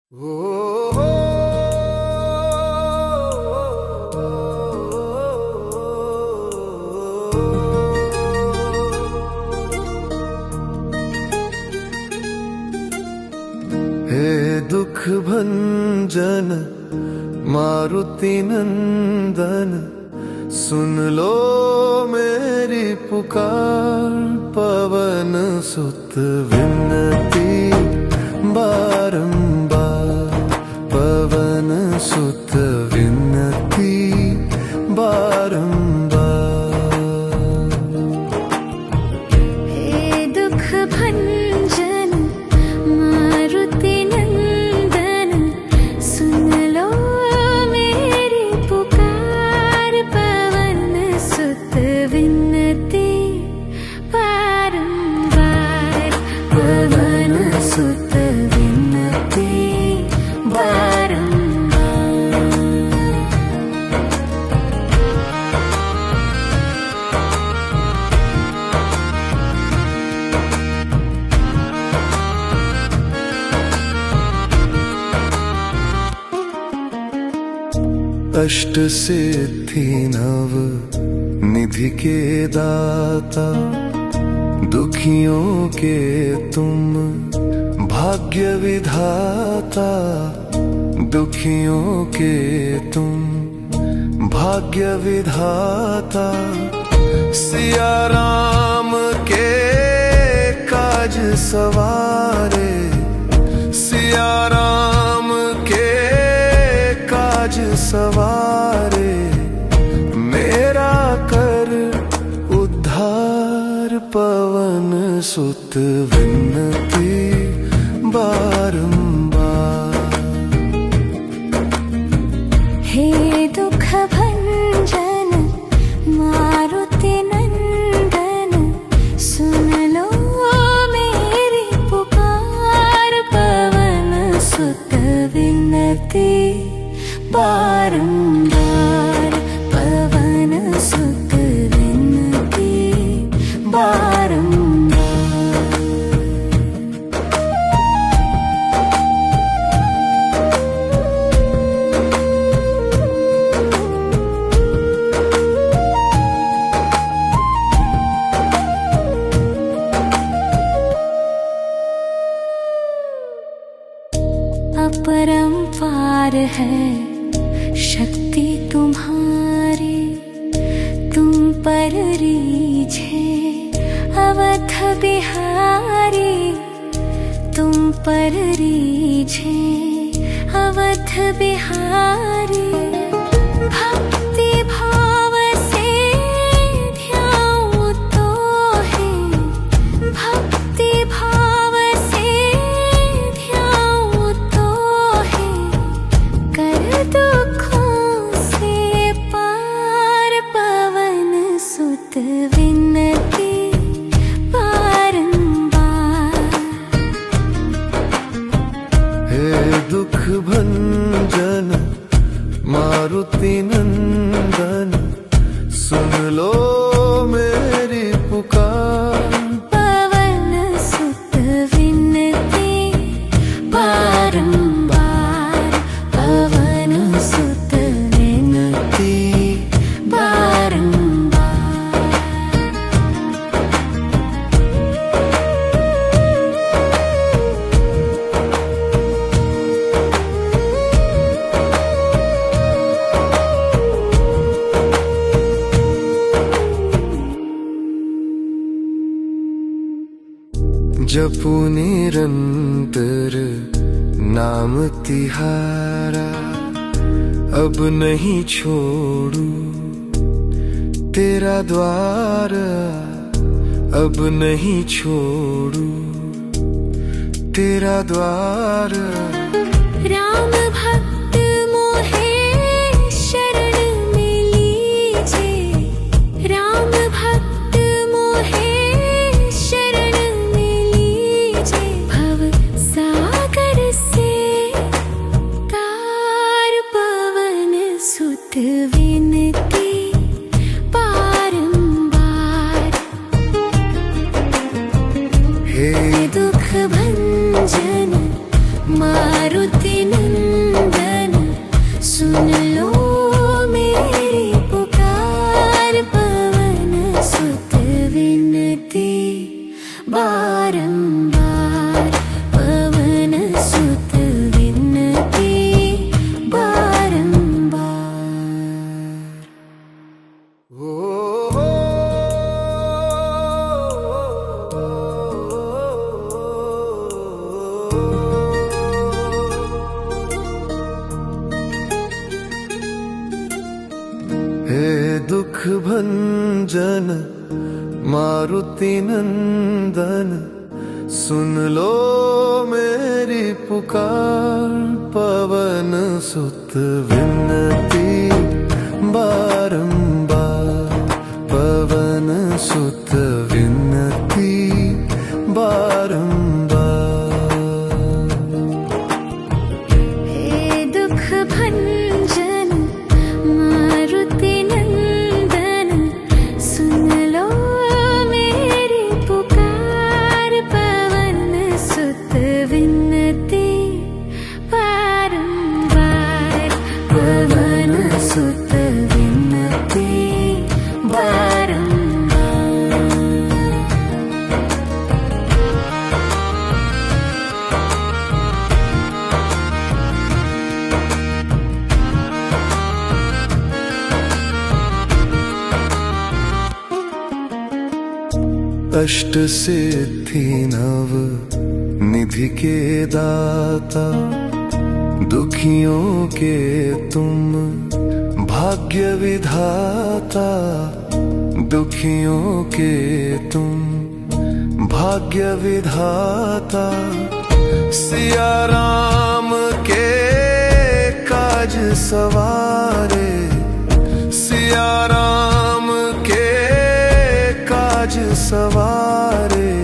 हे दुख भंजन मारुति नंदन, सुन लो मेरी पुकार। पवन सुत विनती बारंबार, पवन सुत विनती बारंबार। हे दुख भंजन मारुति नंदन, सुन लो मेरी पुकार। पवन सुत विनती बारंबार, पवन सुत विनती बारंबार। अष्ट सिद्धि नव निधि के दाता, दुखियों के तुम भाग्य विधाता। दुखियों के तुम भाग्य विधाता। सिया राम के काज सवारे, सिया राम के काज सवारे। मेरा कर उद्धार, पवन सुत विनती बारंबार। हे दुख भंजन मारुति नंदन, सुन लो मेरी पुकार। पवन सुत विनती बारंबार, पवन सुत विनती बारंबार। अपरंपार है शक्ति तुम्हारी, तुम पर रीझे अवध बिहारी। तुम पर रीझे अवध बिहारी। भक्ति भाव से ध्याऊं तो है, भक्ति भाव से ध्याऊं तो है। कर दुखों से पार, पवन सुत विनती बारंबार। हे दुख भंजन मारुति नंदन, सुन लो मेरी पुकार। पवन सुत विनती बारंबार, पवन सुत विनती बारंबार। जपू निरंतर नाम तिहारा, अब नहीं छोड़ू तेरा द्वार। अब नहीं छोड़ू तेरा द्वार। राम भक्त मोहे शरण में लीजे, राम भक्त मोहे शरण में लीजे। भव सागर से तार, पवन सुत विनती बारंबार। हे दुख भंजन मारुति नंदन सुन लो मेरी पुकार, पवन सुत विनती बारंबार, पवन सुत विनती बारंबार। हे दुख भंजन मारुति नंदन सुन लो मेरी पुकार, पवन सुत विनती बारंबार, पवन सुत विनती बारंबार। हे दुख भंजन मारुति नंदन सुन लो मेरी पुकार, पवन सुत विनती बारंबार, पवन सुत विनती बारंबार। अष्ट सिद्धि नव निधि के दाता, दुखियों के तुम भाग्य विधाता, दुखियों के तुम भाग्य विधाता। सिया राम के काज सवारे, सिया राम के काज सवारे,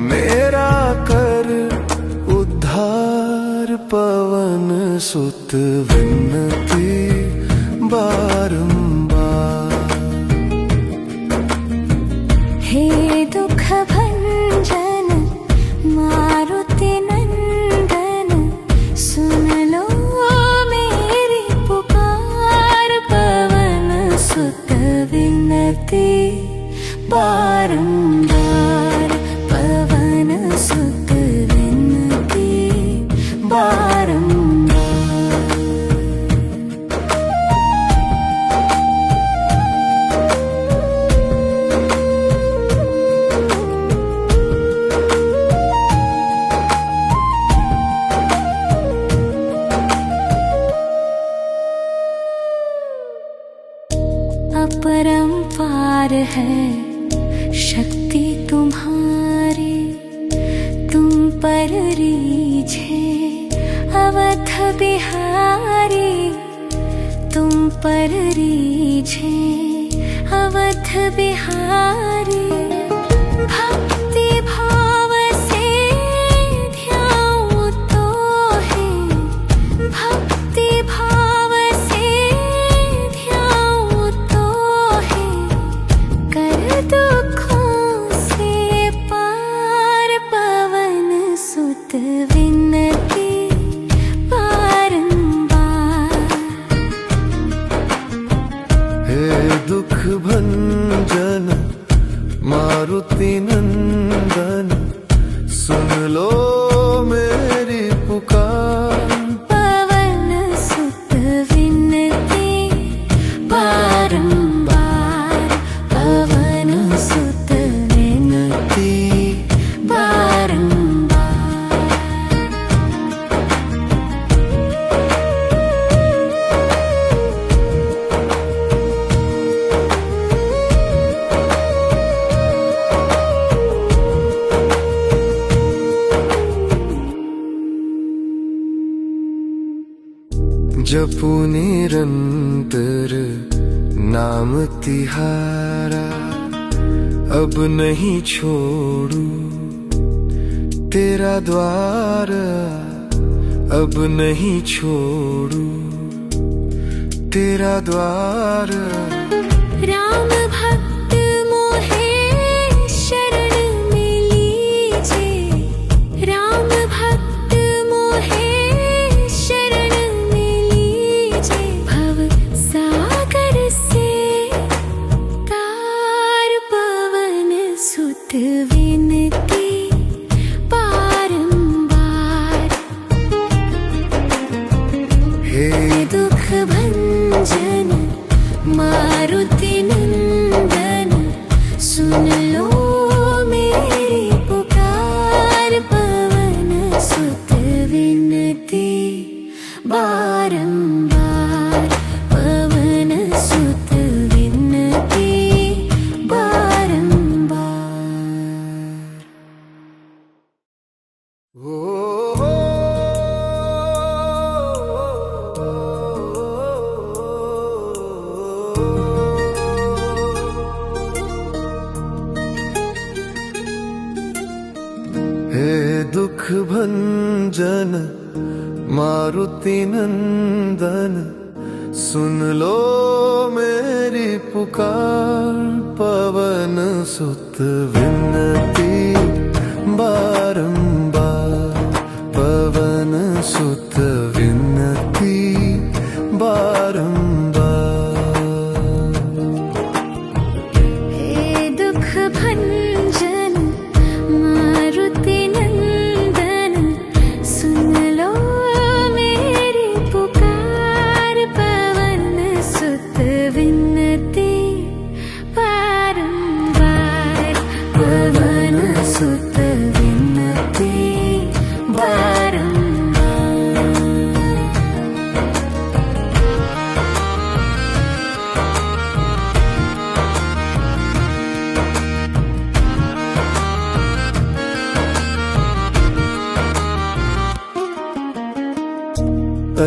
मेरा कर उद्धार, पवन सुत विनती बारंबार। हे दुख भंजन मारुति नंदन सुन लो मेरी पुकार, पवन सुत विनती बारंबार, पवन सुत विनती बारंबार। अपरंपार है शक्ति तुम्हारी, तुम पर रीझे अवध बिहारी, तुम पर रीझे अवध बिहारी। भक्ति भाव से ध्याऊं तो है, भक्ति भाव से ध्याऊं तो है, कर दुखों से पार, पवन सुत विनती बारंबार। हे दुख भंजन मारुति नंदन सुन लो मेरी पुकार, पवन सुत विनती बारंबार, पवन सुत विनती बारंबार। जपू निरंतर नाम तिहारा, अब नहीं छोड़ू तेरा द्वार, अब नहीं छोड़ू तेरा द्वार। राम भक्त मोहे शरण में लीजे, राम भक्त मोहे विनती बारंबार पवन सुत विनती बारंबार। हे दुख भंजन मारुति नंदन, सुन लो मेरी पुकार। पवन सुत विनती बारंबार, पवन सुत विनती बारंबार। हे दुख भंजन मारुति नंदन, सुन लो मेरी पुकार। पवन सुत विनती बारंबार, पवन सुत विनती बारंबार।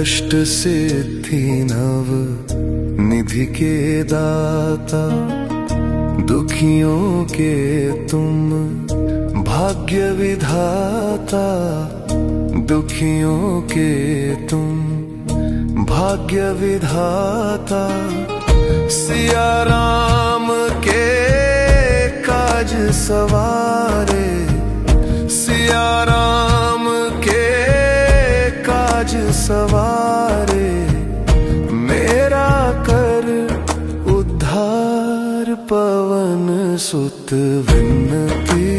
अष्ट सिद्धि नव निधि के दाता, दुखियों के तुम भाग्य विधाता। दुखियों के तुम भाग्य विधाता। सिया राम के काज सवारे, सिया राम के काज सवारे। मेरा कर उद्धार, पवन सुत विनती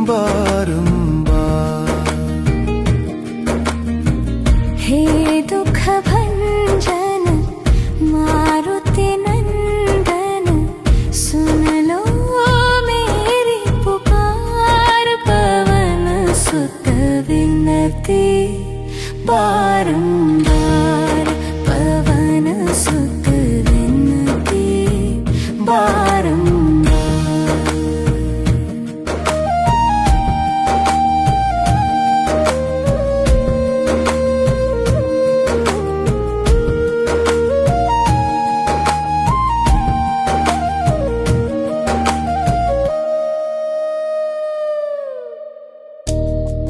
बारंबार। हे दुख भंजन मारुति नंदन, सुन लो मेरी पुकार। पवन सुत विनती बारंबार, पवन सुत विनती बारंबार।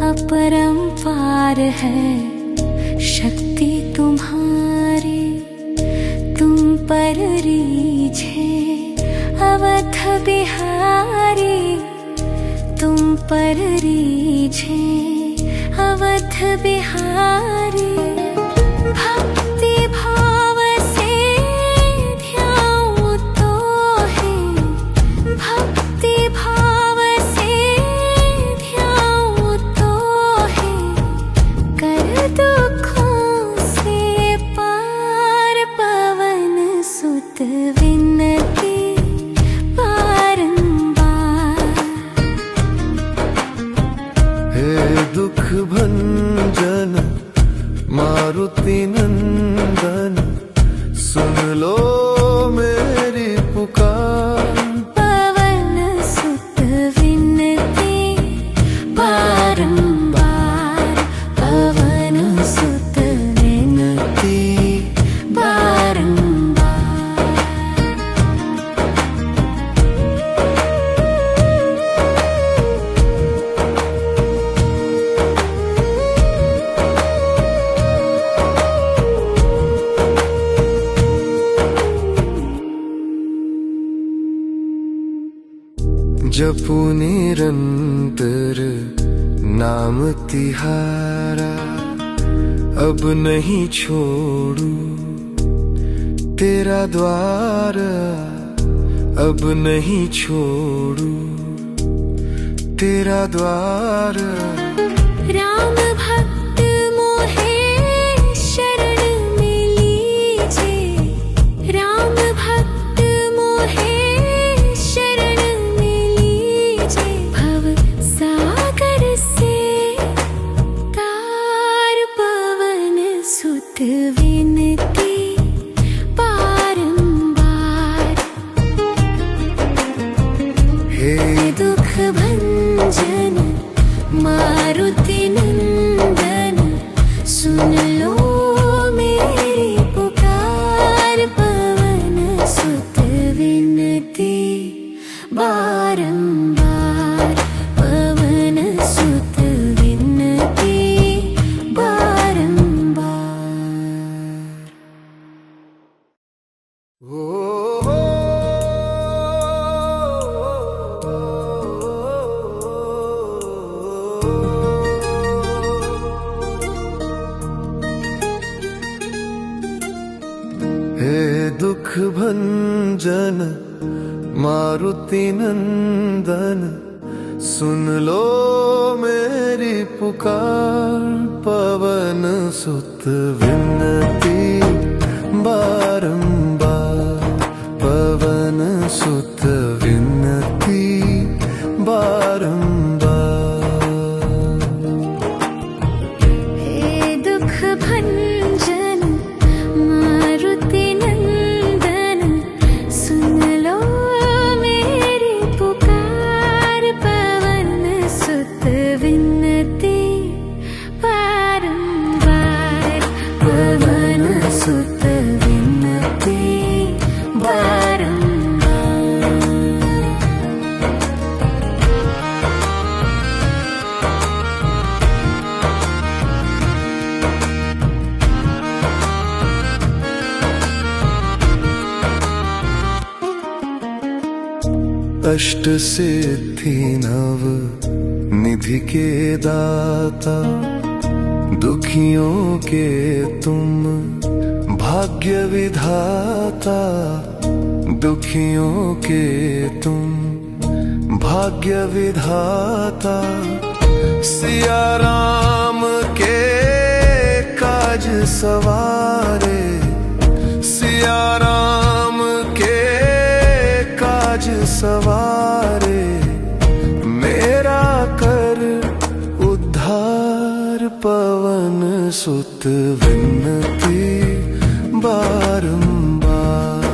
अपरंपार है शक्ति तुम्हारी, तुम पर रीझे अवध बिहारी। तुम पर रीझे अवध बिहारी। भक्ति भाव से ध्याऊं तो है, भक्ति भाव से ध्याऊं तो है। कर दुखों से पार, पवन सुत विनती बारंबार। हे दुख भंजन मारुति नंदन, सुन लो मेरी पुकार। पवन सुत विनती बारंबार, पवन सुत विनती बारंबार। जपू निरंतर नाम तिहारा, अब नहीं छोड़ू तेरा द्वार। अब नहीं छोड़ू तेरा द्वार। राम भक्त मोहे शरण में लीजे, राम भक्त मोहे शरण में लीजे। भव सागर से तार सुत विनती बारंबार। हे दुख भंजन मारुति नंदन, सुन लो मेरी पुकार। पवन सुत विनती बारंबार, पवन सुत विनती बारंबार। हे दुख भंजन मारुति नंदन, सुन लो मेरी पुकार। पवन सुत विनती बारंबार, पवन सुत विनती बारंबार। हे दुख भंजन मारुति नंदन, सुन लो मेरी पुकार। पवन सुत विनती बारंबार, पवन सुत विनती बारंबार। अष्ट सिद्धि नव निधि के दाता, दुखियों के तुम भाग्य विधाता। दुखियों के तुम भाग्य विधाता, सिया राम के काज सवारे। सिया राम के काज सवारे, मेरा कर उद्धार। पवन सुत विनती बारंबार।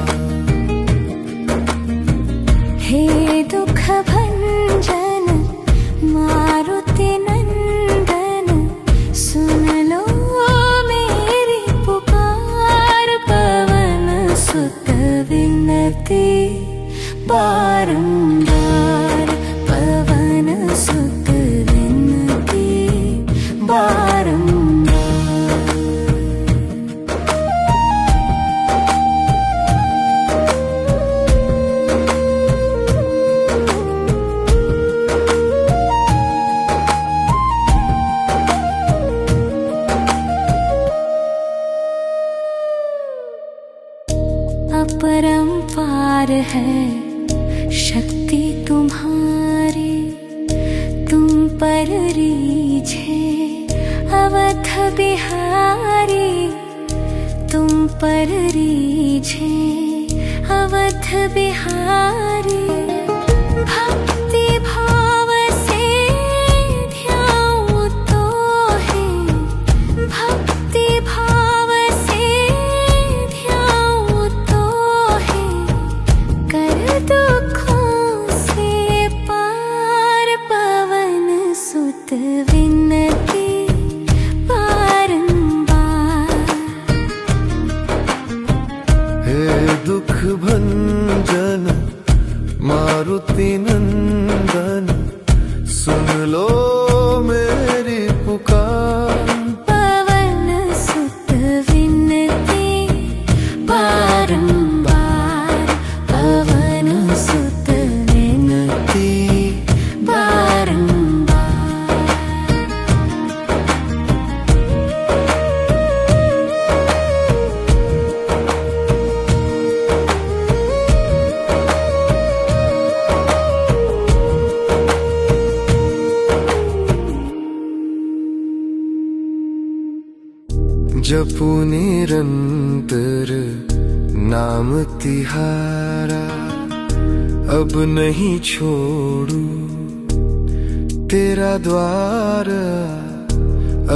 हे दुख भंजन मारुति नंदन, सुन लो मेरी पुकार। पवन सुत विनती बारंबार, पवन सुत विनती बारंबार। अपरंपार है शक्ति तुम्हारी, तुम पर रीझे अवध बिहारी। तुम पर रीझे अवध बिहारी, भक्ति भाव से ध्याऊं तो है। भक्ति भाव से ध्याऊं तो है, कर दुखों से पार। पवन सुत विनती बारंबार। हे दुख भंजन मारुति नंदन, सुन लो मेरी पुकार। पवन सुत विनती बारंबार, पवन सुत विनती बारंबार। जपू निरंतर नाम तिहारा, अब नहीं छोड़ू तेरा द्वार।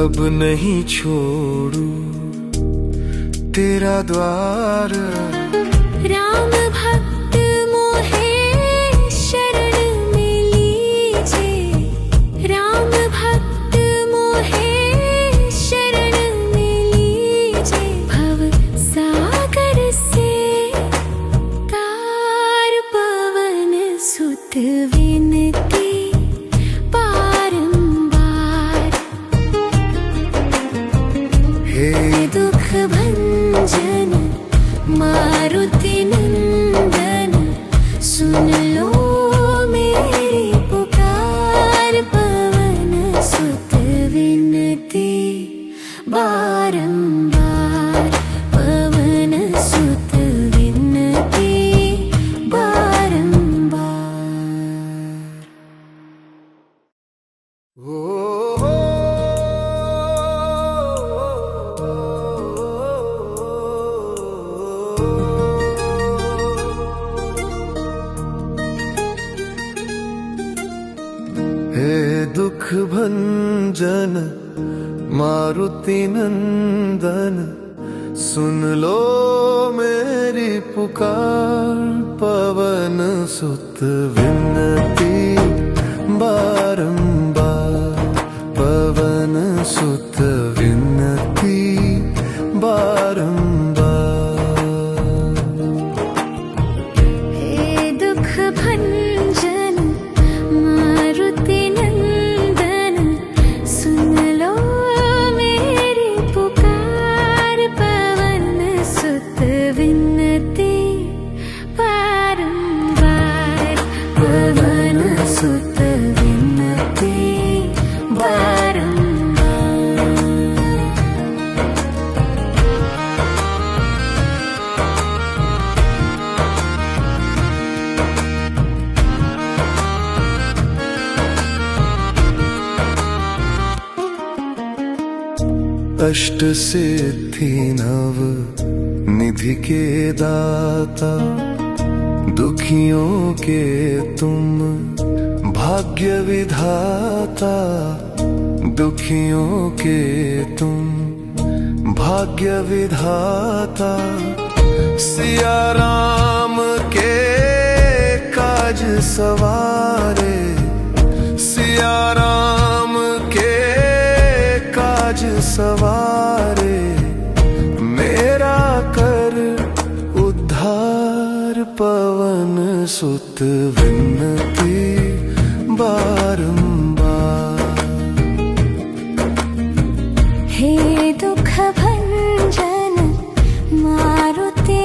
अब नहीं छोड़ू तेरा द्वार। राम भक्त मोहे शरण में लीजे, राम भक्त मोहे शरण में लीजे। भव सागर से तार पवन सुत विनती बारंबार। हे दुख भंजन मारुति नंदन, सुन लो मेरी पुकार। पवन सुत विनती बारंबार, पवन सुत विनती बारंबार। ओ हे दुख भंजन मारुति नंदन, सुन लो मेरी पुकार। पवन सुत विनती बारंबार, पवन सुत विनती बारंबार। हे दुख भंजन मारुति नंदन, सुन लो मेरी पुकार। पवन सुत विनती बारंबार, पवन सुत विनती बारंबार। अष्ट सिद्धि नव निधि के दाता, दुखियों के तुम भाग्य विधाता। दुखियों के तुम भाग्य विधाता। सिया राम के काज सवारे, सिया राम के काज सवारे। मेरा कर उद्धार, पवन सुत विनती बारंबार। हे दुख भंजन मारुति